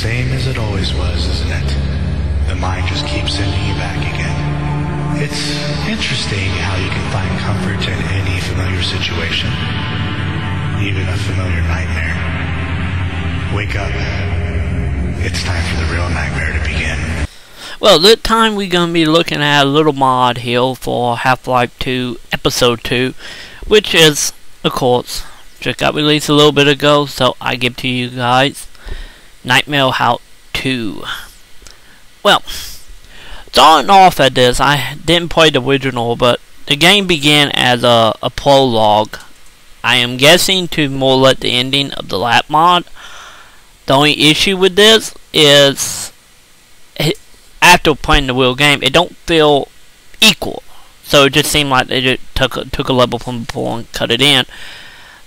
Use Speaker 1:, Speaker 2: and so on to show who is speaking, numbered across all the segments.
Speaker 1: same as it always was, isn't it? The mind just keeps sending you back again. It's interesting how you can find comfort in any familiar situation, even a familiar nightmare. Wake up. It's time for the real nightmare to begin.
Speaker 2: Well, this time we're going to be looking at a little mod here for Half-Life 2 Episode 2, which is, of course, just got released a little bit ago, so I give to you guys Nightmare Out 2. Well, starting off at this, I didn't play the original, but the game began as a prologue. I am guessing to more like the ending of the lap mod. The only issue with this is, after playing the real game, it don't feel equal. So it just seemed like they just took a level from before and cut it in.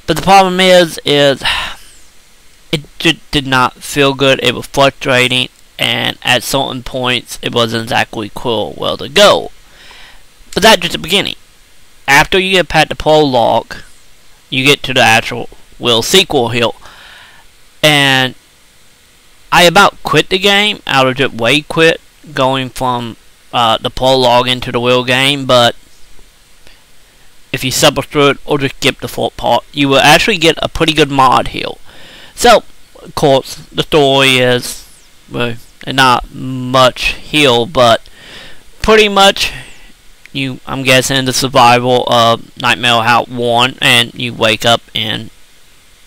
Speaker 2: But the problem is it just did not feel good. It was frustrating, and at certain points, it wasn't exactly clear where to go. But that's just the beginning. After you get past the prologue, you get to the actual real sequel here. And I about quit the game. I would just quit going from the prologue into the real game, but if you suffer through it or just skip the fourth part, you will actually get a pretty good mod here. So, of course, the story is, well, not much here, but pretty much I'm guessing the survival of Nightmare Out 1, and you wake up in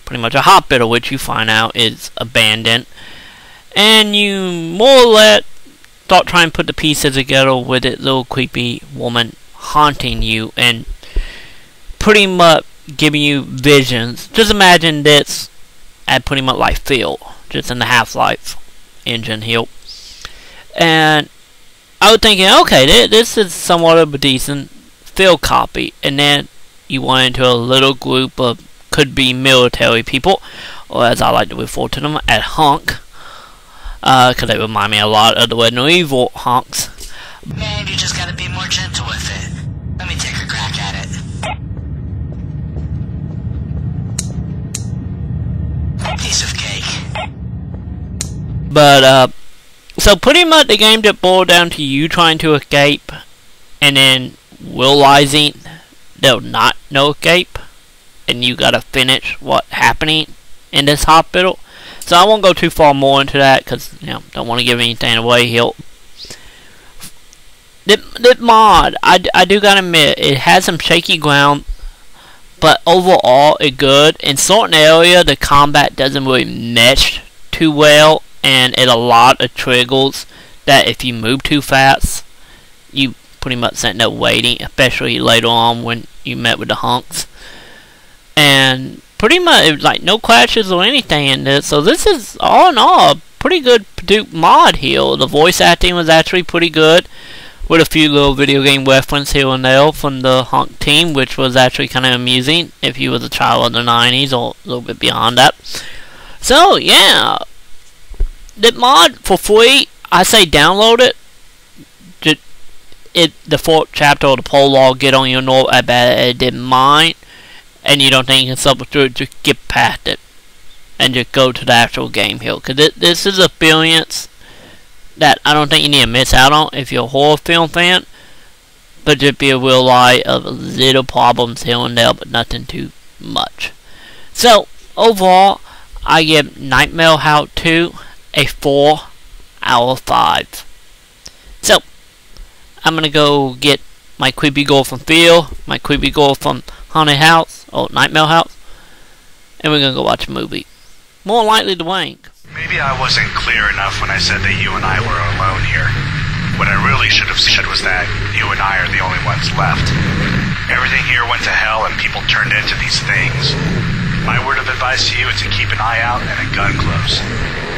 Speaker 2: pretty much a hospital, which you find out is abandoned, and you more or less start trying to put the pieces together with that little creepy woman haunting you and pretty much giving you visions. Just imagine this at pretty much like Phil, just in the Half-Life engine here. And I was thinking, okay, this is somewhat of a decent Phil copy. And then you went into a little group of could be military people, or as I like to refer to them, as hunk. Because they remind me a lot of the Resident Evil hunks.
Speaker 3: Man, you just gotta be more gentle with it. Let me take a crack at it. Piece of cake.
Speaker 2: But, so pretty much the game just boiled down to you trying to escape, and then realizing there's not no escape, and you gotta finish what's happening in this hospital. So I won't go too far more into that, because, you know, don't want to give anything away here. This mod, I do gotta admit, it has some shaky ground, but overall it's good. In certain areas, the combat doesn't really mesh too well, and it a lot of triggers that if you move too fast, you pretty much sitting there waiting, especially later on when you met with the hunks. And pretty much, it was like no crashes or anything in this, so this is all in all a pretty good produced mod here. The voice acting was actually pretty good, with a few little video game references here and there from the hunk team, which was actually kind of amusing if you was a child of the 90s or a little bit beyond that. So yeah, the mod for free, I say download it. The fourth chapter of the prologue get on your nerve. I bet it didn't mind, and you don't think you can suffer through it, just get past it and just go to the actual game here, because this is an experience that I don't think you need to miss out on if you're a horror film fan, but just be a real light of little problems here and there, but nothing too much. So overall, I give Nightmare Out 2 a 4 out of 5. So I'm gonna go get my creepy girl from Phil, my creepy girl from Haunted House, or Nightmare House, and we're gonna go watch a movie. More likely to wank.
Speaker 1: Maybe I wasn't clear enough when I said that you and I were alone here. What I really should have said was that you and I are the only ones left. Everything here went to hell and people turned into these things. My word of advice to you is to keep an eye out and a gun close.